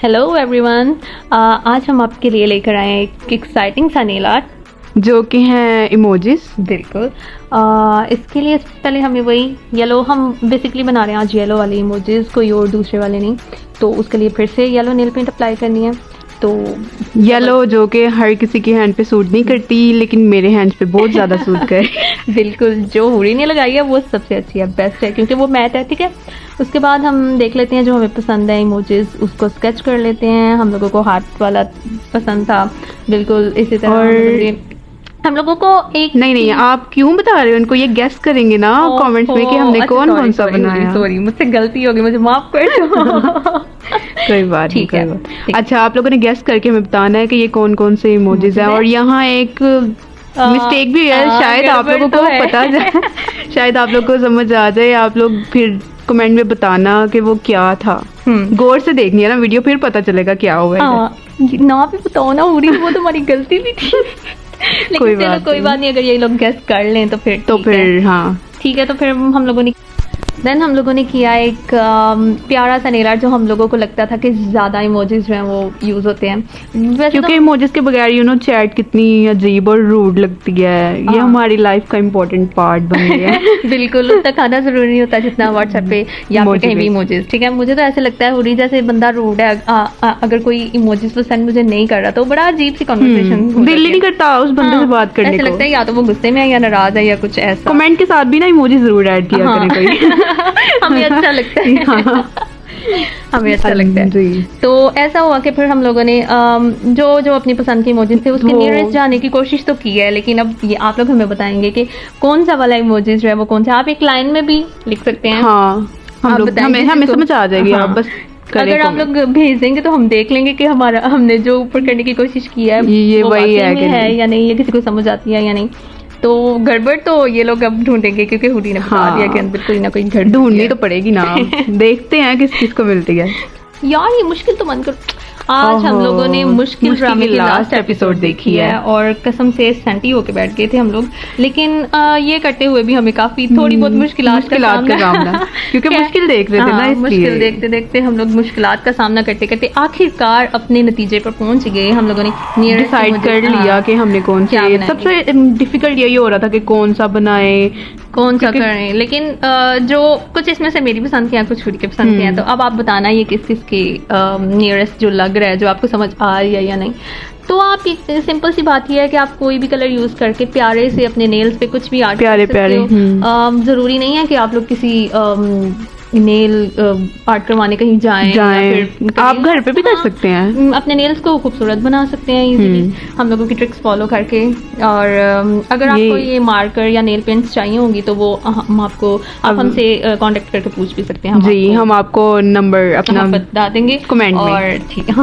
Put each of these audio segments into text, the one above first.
Hello everyone, आज हम आपके लिए लेकर आए हैं एक एक्साइटिंग सा नेल आर्ट जो कि हैं इमोजीज। बिल्कुल। इसके लिए पहले हमें वही येलो, हम बेसिकली बना रहे हैं आज येलो वाले इमोजीज, कोई और दूसरे वाले नहीं। तो उसके लिए फिर से येलो नेल पेंट अप्लाई करनी है। तो येलो जो कि हर किसी के हैंड पे सूट नहीं करती, लेकिन मेरे हैंड पे बहुत ज़्यादा सूट करे। बिल्कुल, जो हुडी ने लगाई है वो सबसे अच्छी है, बेस्ट है, क्योंकि वो मैट है। ठीक है, उसके बाद हम देख लेते हैं जो हमें पसंद है इमोजीज, उसको स्केच कर लेते हैं। हम लोगों को हार्ट वाला पसंद था, बिल्कुल इसी तरह। और हम लोगों को एक नहीं, आप क्यों बता रहे हो? उनको ये गेस करेंगे ना कमेंट्स में कि हमने कौन कौन सा बनाया। सॉरी, मुझसे गलती हो गई, मुझे माफ कर दो। कोई बात नहीं, कोई बात। अच्छा, आप लोगों ने गेस करके हमें बताना है कि ये कौन कौन से इमोजीज हैं। और यहाँ एक मिस्टेक भी है, शायद आप लोगों को पता जाए, शायद आप लोग को समझ आ जाए। आप लोग फिर कमेंट में बताना कि वो क्या था। गौर से देखनी है ना वीडियो, फिर पता चलेगा क्या हुआ है। ना भी बताओ ना उड़ी, वो तो हमारी गलती भी थी। लेकिन चलो कोई बात नहीं, अगर ये लोग गेस कर लें तो फिर हाँ ठीक है। तो फिर हम लोगों ने किया एक प्यारा सा नेल आर्ट, जो हम लोगों को लगता था कि ज़्यादा इमोजीज जो हैं वो यूज़ होते हैं, क्योंकि इमोजीज के बगैर चैट कितनी अजीब और रूड लगती है। ये हमारी लाइफ का इम्पोर्टेंट पार्ट बन गया है। बिल्कुल, उतना खाना जरूरी नहीं होता जितना व्हाट्सएप पे या फिर कहीं भी इमोजीज। ठीक है, मुझे तो ऐसे लगता है हुडी जैसे बंदा रूड है, अगर कोई इमोजीज वो सेंड मुझे नहीं कर रहा तो बड़ा अजीब सी कन्वर्सेशन, दिल ही नहीं करता उस बंदे से बात करने को। ऐसे लगता है या तो वो गुस्से में है या नाराज है या कुछ ऐसा। कमेंट के साथ भी ना इमोजी जरूर ऐड किया करें कोई। हमें अच्छा लगता है। हमें अच्छा लगता है। तो ऐसा हुआ कि फिर हम लोगों ने जो अपनी पसंद के इमोजीज थे उसके नियरेस्ट जाने की कोशिश तो की है, लेकिन अब ये आप लोग हमें बताएंगे कि कौन सा वाला इमोजीज जो है वो कौन सा। आप एक लाइन में भी लिख सकते हैं। हाँ, हमें समझ आ जाएगी। आप बस अगर आप लोग भेज देंगे तो हम देख लेंगे कि हमने जो ऊपर करने की कोशिश की है ये वही है या नहीं, ये किसी को समझ आती है या नहीं। तो गड़बड़ तो ये लोग अब ढूंढेंगे, क्योंकि हुडी ने बता दिया कि अंदर कोई ना कोई गड़बड़ ढूंढनी तो पड़ेगी ना। देखते हैं किस को मिलती है। यार ये मुश्किल तो मन कर। आज हम लोगों ने मुश्किल ड्रामे की लास्ट एपिसोड देखी है और कसम से सेंटी होके बैठ गए थे हम लोग। लेकिन ये करते हुए भी हमें काफी थोड़ी बहुत मुश्किलात का सामना क्योंकि मुश्किल देख रहे थे ना, इसलिए मुश्किल देखते देखते हम लोग मुश्किलात का सामना करते करते आखिरकार अपने नतीजे पर पहुंच गए। हम लोगों ने डिसाइड कर लिया कि हमने कौन सा। सबसे डिफिकल्ट यही हो रहा था कि कौन सा बनाए, कौन सा करें। लेकिन जो कुछ इसमें से मेरी पसंद के हैं, कुछ हुडी के पसंद के हैं। तो अब आप बताना ये किस किस के नियरेस्ट जो लग रहा है, जो आपको समझ आ रही है या नहीं। तो आप सिंपल सी बात ही है कि आप कोई भी कलर यूज करके प्यारे से अपने नेल्स पे कुछ भी आर्ट प्यारे जरूरी नहीं है कि आप लोग किसी नेल आर्ट करवाने कहीं जाएं। फिर आप घर पे भी कर सकते हैं, अपने नेल्स को खूबसूरत बना सकते हैं इजीली हम लोगों की ट्रिक्स फॉलो करके। और अगर आपको ये मार्कर या नेल पेंट्स चाहिए होंगी तो वो हम आपको आप हमसे कांटेक्ट करके पूछ भी सकते हैं। जी, हम आपको नंबर अपना बता देंगे कमेंट में। और ठीक है।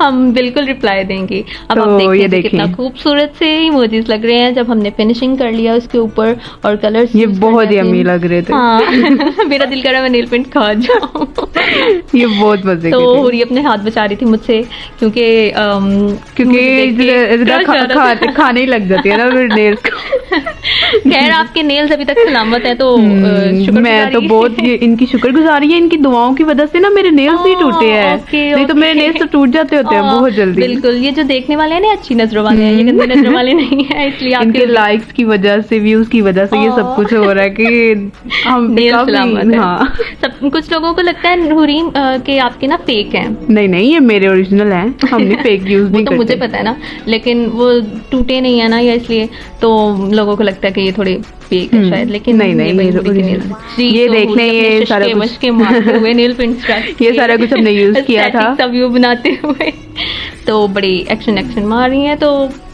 हम बिल्कुल रिप्लाई देंगे। अब तो आप देखिए कितना खूबसूरत से इमोजीज लग रहे हैं जब हमने फिनिशिंग कर लिया उसके ऊपर और कलर्स ये बहुत यम्मी लग रहे थे। हाँ। मेरा दिल कर रहा है मैं नेल पेंट खा जाऊं। ये बहुत मजे तो हुडी अपने हाथ बचा रही थी मुझसे, क्योंकि खाने ही लग जाती है ना फिर नेल्स को। खैर आपके नेल्स अभी तक सलामत है, तो मैं तो बहुत इनकी शुक्रगुजारी है। इनकी दुआओं की वजह से ना मेरे नेल्स भी टूटे हैं, नहीं तो मेरे नेल्स तो टूट जाते होते हैं बहुत जल्दी। बिल्कुल, ये जो देखने वाले हैं ना अच्छी नजरों वाले हैं, ये गंदी नजरों वाले नहीं है। इसलिए इनके लाइक्स की वजह से, व्यूज की वजह से ये सब कुछ हो रहा है कि हम सलामत। हाँ, सब कुछ लोगों को लगता है हुडी कि आपके ना फेक हैं। नहीं, ये मेरे ओरिजिनल हैं, हमने फेक यूज नहीं करते। मुझे पता है ना, लेकिन वो टूटे नहीं है ना, या इसलिए तो लोगों को लगता है कि ये थोड़े फेक है शायद। लेकिन नहीं, ये देखने ये सारा कुछ हुए नेल पेंट ये सारा कुछ हमने यूज किया था सब व्यू बनाते हुए। तो बड़ी एक्शन मार रही है। तो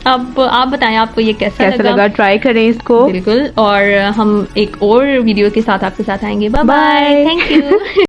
अब आप बताएं आपको ये कैसा लगा। ट्राई करें इसको। बिल्कुल, और हम एक और वीडियो के साथ आपके साथ आएंगे। Bye bye, thank you.